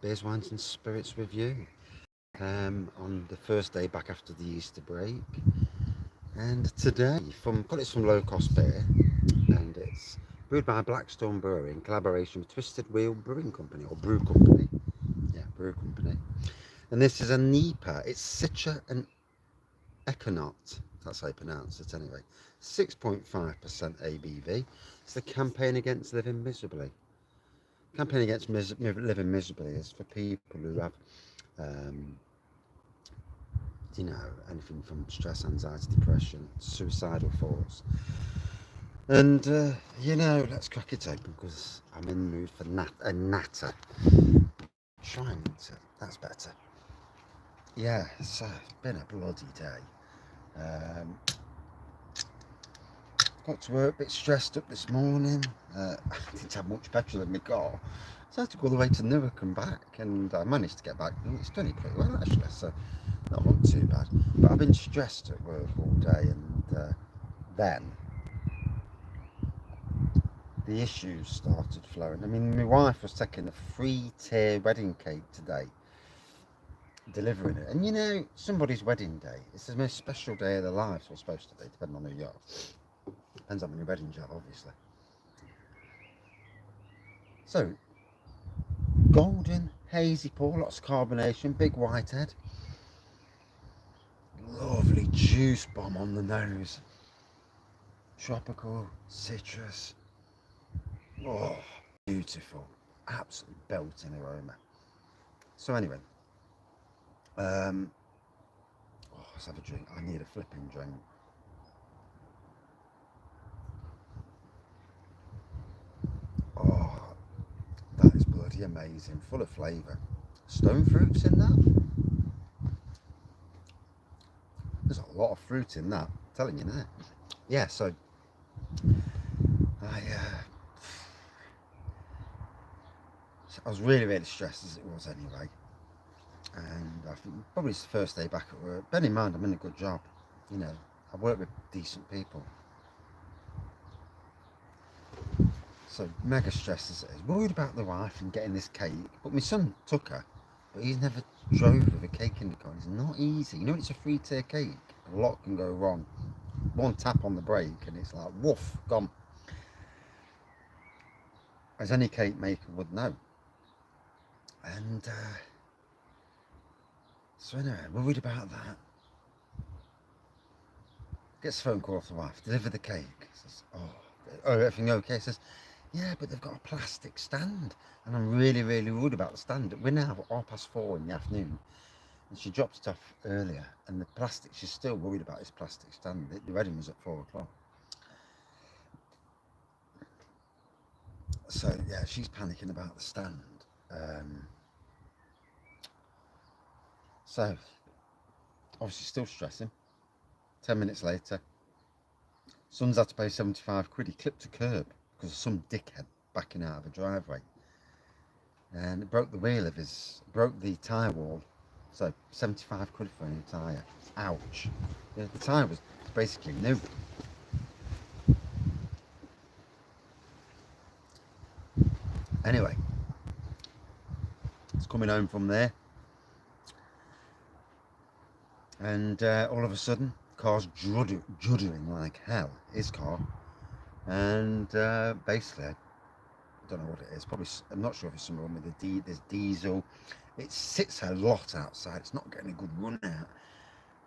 Beers, Wines and Spirits review on the first day back after the Easter break. And today, it's from LowCostbeer, and it's brewed by Blackstone Brewery in collaboration with Twisted Wheel Brewing Company, or Brew Company. Yeah, Brew Company. And this is a NEIPA. It's Citra and Equnot. That's how you pronounce it anyway. 6.5% ABV. It's the campaign against living miserably. Campaign against living miserably is for people who have, anything from stress, anxiety, depression, suicidal thoughts. And, let's crack it open because I'm in the mood for a natter. Trying to, that's better. Yeah, so it's been a bloody day. Got to work, a bit stressed up this morning. I didn't have much petrol in my car, so I had to go all the way to Newark and back, and I managed to get back. It's done it pretty well actually, so not too bad. But I've been stressed at work all day, and then the issues started flowing. I mean, my wife was taking a 3-tier wedding cake today, delivering it, and somebody's wedding day, it's the most special day of their lives, or supposed to be, depending on who you are. Depends on your wedding job, obviously. So, golden, hazy pour, lots of carbonation, big white head. Lovely juice bomb on the nose. Tropical, citrus. Oh, beautiful. Absolutely belting aroma. So anyway, let's have a drink. I need a flipping drink. Oh, that is bloody amazing, full of flavour. Stone fruits in that. There's a lot of fruit in that, I'm telling you now. Yeah, so I was really stressed as it was anyway. And I think probably it's the first day back at work. Bear in mind, I'm in a good job. I work with decent people. So mega stressed as it is. Worried about the wife and getting this cake. But my son took her, but he's never drove with a cake in the car. It's not easy. It's a 3-tier cake. A lot can go wrong. One tap on the brake and it's like, woof, gone. As any cake maker would know. And so anyway, worried about that. Gets a phone call off the wife. Deliver the cake. Says, oh, everything okay? Says, yeah, but they've got a plastic stand, and I'm really worried about the stand. We're now at 4:30 in the afternoon, and she dropped it off earlier, and the plastic. She's still worried about this plastic stand. The wedding was at 4:00. So yeah, she's panicking about the stand. So obviously still stressing. 10 minutes later, son's had to pay 75 quid. He clipped a curb because of some dickhead backing out of a driveway, and it broke the tyre wall. So 75 quid for a new tyre. Ouch. Yeah, the tyre was basically new. Anyway, it's coming home from there, and all of a sudden, car's juddering like hell. His car, and basically, I don't know what it is. Probably, I'm not sure if it's something wrong with there's diesel. It sits a lot outside. It's not getting a good run out.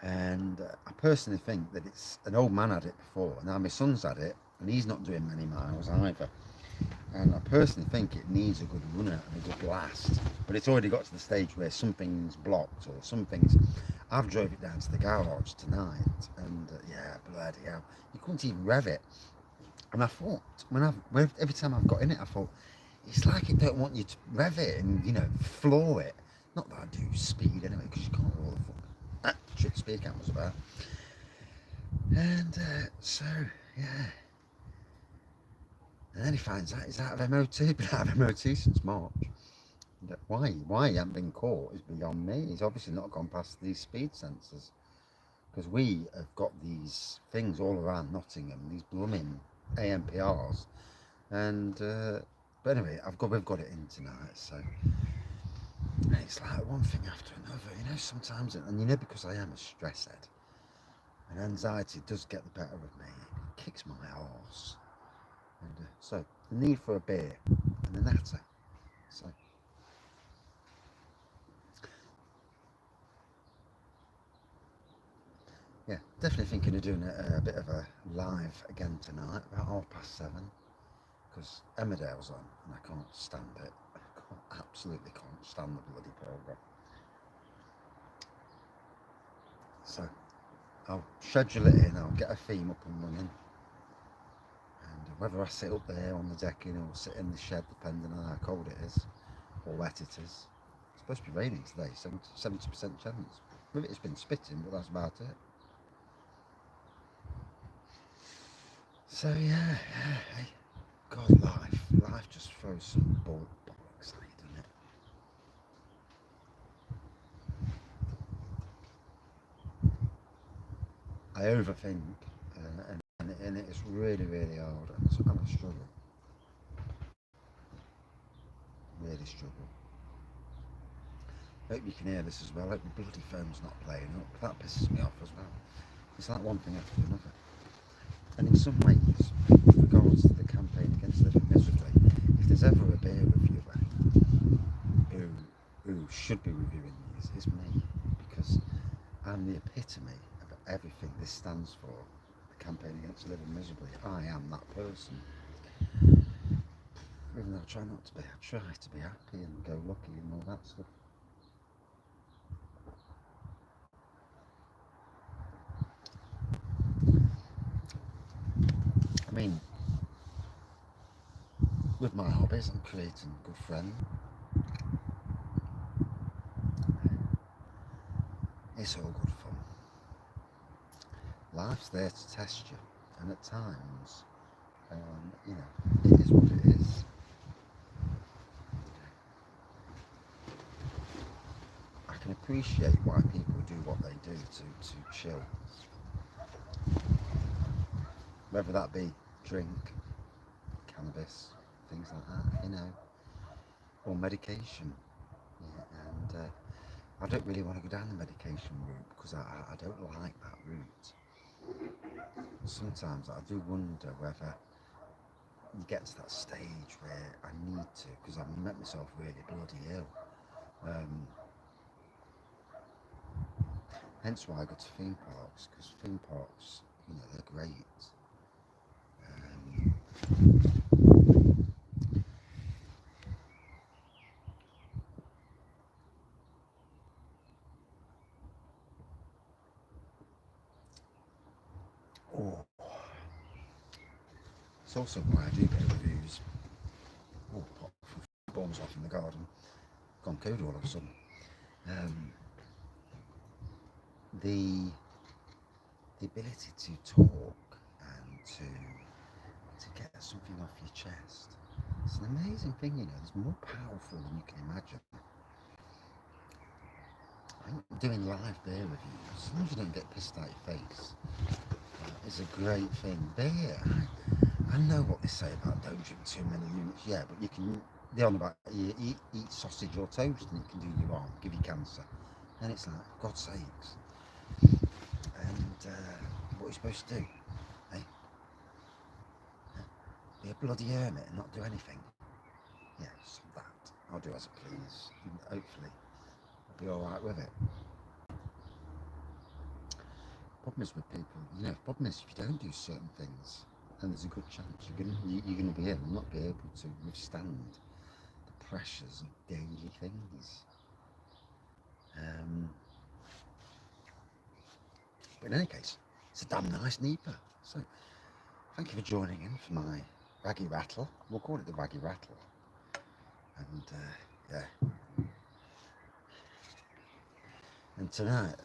And I personally think that it's an old man had it before. Now my son's had it, and he's not doing many miles either. And I personally think it needs a good run out and a good last. But it's already got to the stage where something's blocked or something's. I've drove it down to the garage tonight, and yeah, bloody hell, you couldn't even rev it. And I thought, every time I've got in it, I thought, it's like it don't want you to rev it and, floor it. Not that I do speed anyway, because you can't roll the fuck. Shit, speed cameras about. And so, yeah. And then he finds out he's out of MOT, been out of MOT since March. Why he hasn't been caught is beyond me. He's obviously not gone past these speed sensors. Because we have got these things all around Nottingham, these blooming AMPRs. And, but anyway, we've got it in tonight, so. it's like one thing after another, you know, sometimes, and you know, because I am a stress head, and anxiety does get the better of me, it kicks my arse. And so, the need for a beer and a natter. So, yeah, definitely thinking of doing a bit of a live again tonight, about 7:30, because Emmerdale's on, and I can't stand it. Absolutely can't stand the bloody programme. So, I'll schedule it in, I'll get a theme up and running, and whether I sit up there on the decking or sit in the shed, depending on how cold it is or wet it is. It's supposed to be raining today, 70% chance. It's been spitting, but that's about it. So yeah, hey, God, life just throws some bollocks at you, doesn't it? I overthink, and it's really, really hard, and I struggle, really struggle. Hope you can hear this as well. Hope the bloody phone's not playing up. That pisses me off as well. It's like one thing after another. And in some ways, with regards to the campaign against living miserably, if there's ever a beer reviewer who should be reviewing these, it's me, because I'm the epitome of everything this stands for. The campaign against living miserably. I am that person. Even though I try not to be, I try to be happy and go lucky and all that stuff. I mean, with my hobbies, I'm creating a good friend. It's all good fun. Life's there to test you, and at times, you know, it is what it is. I can appreciate why people do what they do to chill, whether that be drink, cannabis, things like that, you know, or medication. Yeah, and I don't really want to go down the medication route because I don't like that route. Sometimes I do wonder whether you get to that stage where I need to, because I've met myself really bloody ill. Um, Hence why I go to theme parks, because theme parks, you know, they're great. Um, oh, it's also why I do get reviews. Oh, pop bombs off in the garden. Gone cold all of a sudden. Um, the the ability to talk and to get something off your chest. It's an amazing thing, you know. It's more powerful than you can imagine. I think doing live beer reviews, as long as you don't get pissed out your face, is a great thing. Beer, I know what they say about don't drink too many units, yeah, but you can. They're on about you eat sausage or toast and it can do you harm, give you cancer. And it's like, God's sakes. And what are you supposed to do? Hey, be a bloody hermit and not do anything. Yeah, stop that. I'll do as I please. And hopefully, I'll be alright with it. Problem is with people, you know, problem is if you don't do certain things, then there's a good chance you're gonna be ill and not be able to withstand the pressures of daily things. Um, but in any case, it's a damn nice NEIPA. So thank you for joining in for my Wraggy Rattle. We'll call it the Wraggy Rattle. And yeah. And tonight,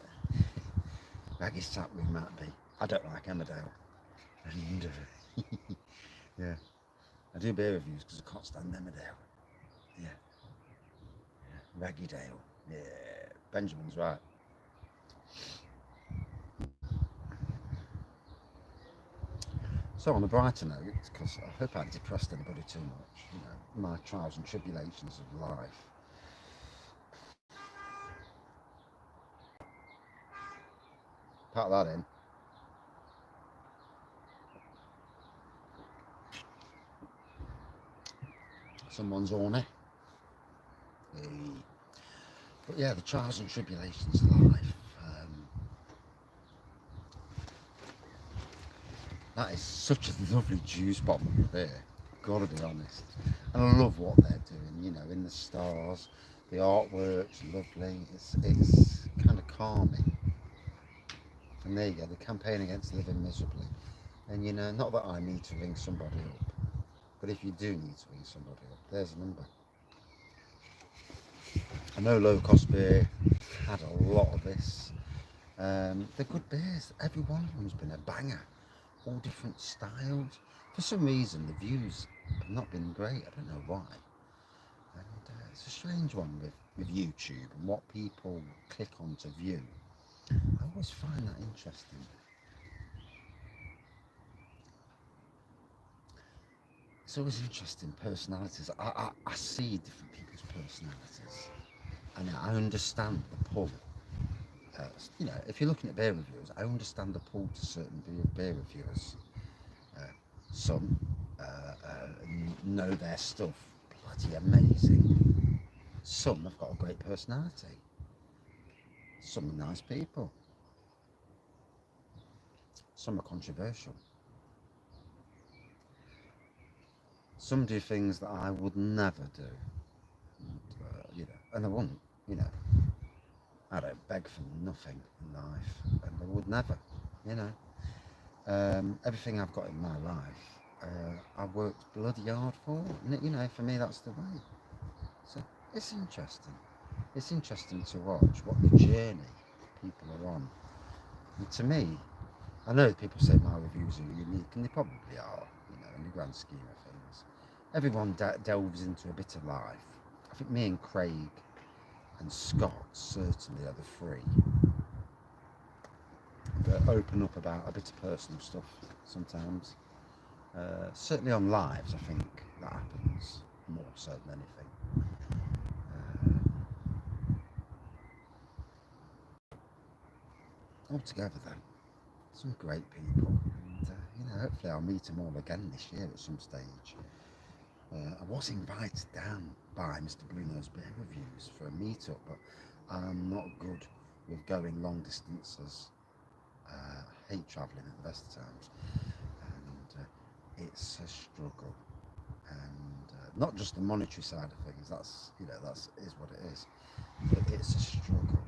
Wraggy's sat with Matt B. I don't like Emmerdale. And yeah, I do beer reviews because I can't stand Emmerdale. Yeah, Raggydale. Yeah, Benjamin's right. So on a brighter note, because I hope I haven't depressed anybody too much, you know, my trials and tribulations of life. Pack that in. Someone's horny. Hey. But yeah, the trials and tribulations of life. That is such a lovely juice bottle there. Gotta be honest. And I love what they're doing, you know, in the stars. The artwork's lovely. It's kind of calming. And there you go, the campaign against living miserably. And you know, not that I need to ring somebody up, but if you do need to ring somebody up, there's a number. I know LowCostbeer had a lot of this. They're good beers. Every one of them's been a banger. All different styles. For some reason, the views have not been great. I don't know why. And it's a strange one with YouTube and what people click on to view. I always find that interesting. It's always interesting, personalities. I see different people's personalities, and I understand the pull. You know, if you're looking at beer reviewers, I understand the pull to certain beer reviewers. Some know their stuff bloody amazing. Some have got a great personality. Some are nice people. Some are controversial. Some do things that I would never do. And, you know, and I wouldn't, you know. I don't beg for nothing in life, and I would never, you know. Everything I've got in my life, I've worked bloody hard for, and you know, for me that's the way. So it's interesting. It's interesting to watch what the journey people are on. And to me, I know people say my reviews are unique, and they probably are, you know, in the grand scheme of things. Everyone delves into a bit of life. I think me and Craig and Scott certainly are the three that open up about a bit of personal stuff sometimes. Certainly on lives, I think that happens more so than anything. Altogether then, some great people, and you know, hopefully I'll meet them all again this year at some stage. I was invited down by Mr. Bruno's Beer Reviews for a meet-up, but I'm not good with going long distances. I hate travelling at the best of times, and it's a struggle. And not just the monetary side of things, that's, you know, that's is what it is, but it's a struggle.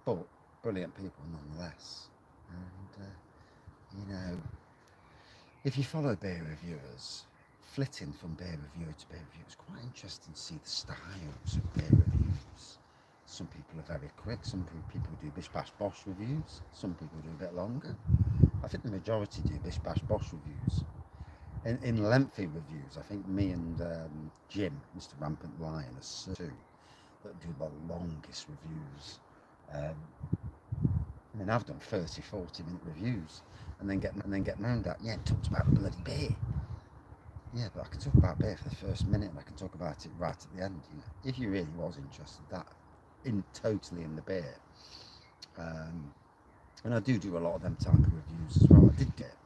But brilliant people nonetheless. And you know, if you follow beer reviewers, flitting from beer reviewer to beer reviewer, it's quite interesting to see the styles of beer reviews. Some people are very quick, some people do bish bash bosh reviews, some people do a bit longer. I think the majority do bish bash bosh reviews. In lengthy reviews, I think me and Jim, Mr. Rampant Lion, are two that do the longest reviews. I mean, I've done 30, 40-minute reviews and then get moaned at. Yeah, it talks about the bloody beer. Yeah, but I can talk about beer for the first minute and I can talk about it right at the end. You know, if you really was interested, totally in the beer. And I do a lot of them type of reviews as well. I did get.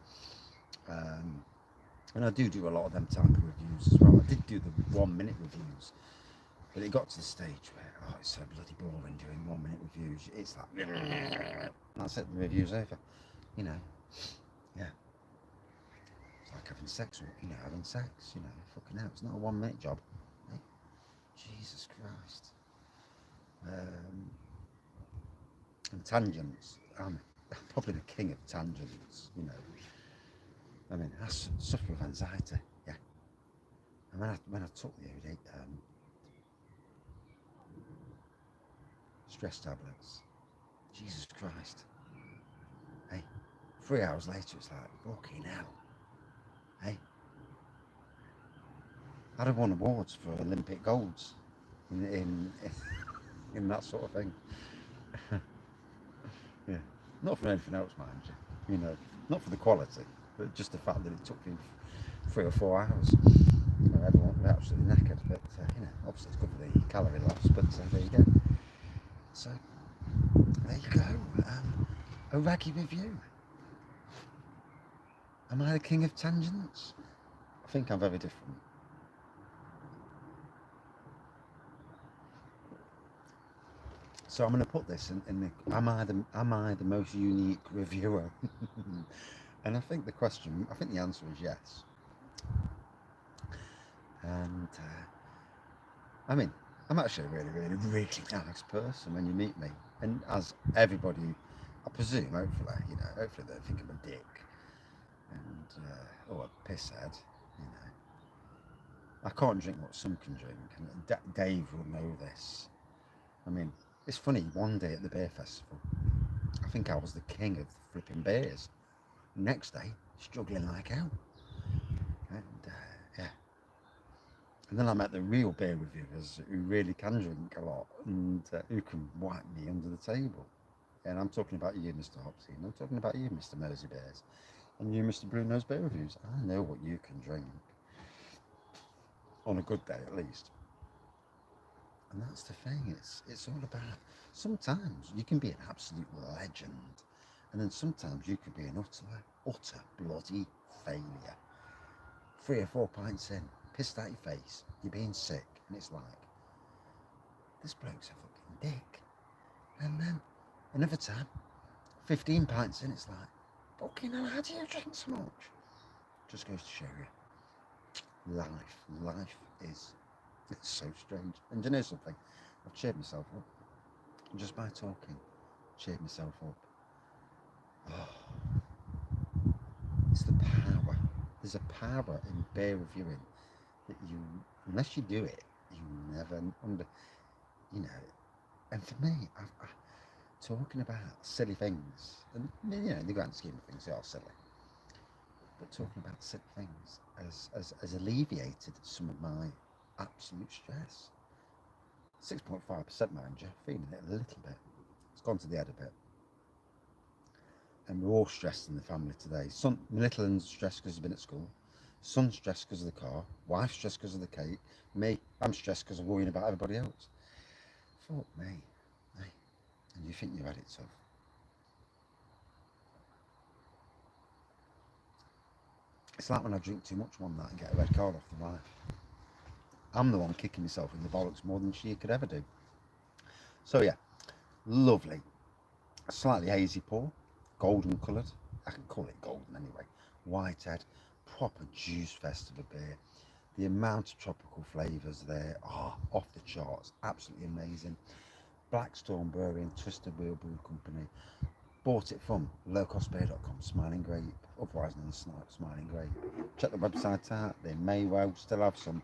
And I do a lot of them type of reviews as well. I did do the 1 minute reviews, but it got to the stage where, oh, it's so bloody boring doing 1 minute reviews. It's like, that's it, the review's over. You know, yeah. It's like having sex, you know, having sex, you know, fucking hell. It's not a 1 minute job. Hey? Jesus Christ. And tangents. I'm probably the king of tangents, you know. I mean, I suffer with anxiety, yeah. And when I took the stress tablets, Jesus Christ. Hey, 3 hours later, it's like, fucking hell. Hey, I'd have won awards for Olympic golds in that sort of thing. Yeah, not for anything else, mind you. You know, not for the quality, but just the fact that it took me 3 or 4 hours. Everyone will be absolutely knackered, but obviously it's good for the calorie loss, but there you go. So, there you go. A Wraggy review. Am I the king of tangents? I think I'm very different. So I'm going to put this in the am I the most unique reviewer? And I think the answer is yes. And I mean, I'm actually a really, really, really nice person when you meet me. And as everybody, I presume, hopefully they think I'm a dick and or a pisshead. I can't drink what some can drink, and Dave will know this. I mean, it's funny. One day at the beer festival, I think I was the king of flipping beers. Next day, struggling like hell, and yeah. And then I met the real beer reviewers who really can drink a lot and who can wipe me under the table. And I'm talking about you, Mr. Hopsy, and I'm talking about you, Mr. Mersey Bears, and you, Mr. Bruno's Beer Reviews. I know what you can drink, on a good day at least. And that's the thing, it's all about, sometimes you can be an absolute legend, and then sometimes you could be an utter bloody failure. 3 or 4 pints in, pissed out your face, you're being sick, and it's like, this bloke's a fucking dick. And then another time, 15 pints in, it's like, fucking hell, how do you drink so much? Just goes to show you, life is so strange. And do you know something? I've cheered myself up just by talking. Cheered myself up. Oh, it's the power. There's a power in beer reviewing that you, unless you do it, you never And for me, talking about silly things, and in the grand scheme of things, they are silly. But talking about silly things has alleviated some of my absolute stress. 6.5%, mind you, feeling it a little bit. It's gone to the head a bit. And we're all stressed in the family today. My little one's stressed because he's been at school. Son's stressed because of the car. Wife's stressed because of the cake. Me, I'm stressed because I'm worrying about everybody else. Fuck me. Hey. And you think you've had it tough. It's like when I drink too much one night and get a red card off the wife. I'm the one kicking myself in the bollocks more than she could ever do. So yeah, lovely. A slightly hazy pour, golden coloured. I can call it golden anyway. Whitehead, proper juice fest of a beer. The amount of tropical flavours there are off the charts, absolutely amazing. Blackstone Brewery and Twisted Wheel Brew Company. Bought it from LowCostbeer.com, Smiling Grape, otherwise known as Smiling Grape. Check the website out, they may well still have some.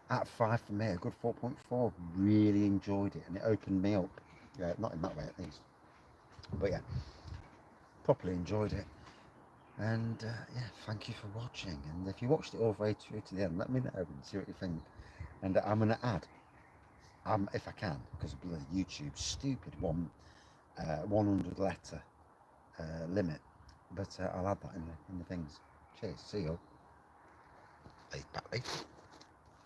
At 5 for me, a good 4.4. Really enjoyed it, and it opened me up. Yeah, not in that way at least, but yeah, properly enjoyed it. And yeah, thank you for watching. And if you watched it all the way through to the end, let me know and see what you think. And I'm going to add, if I can, because of bloody YouTube, stupid 100 letter limit, but I'll add that in the things. Cheers, see you all. Bye.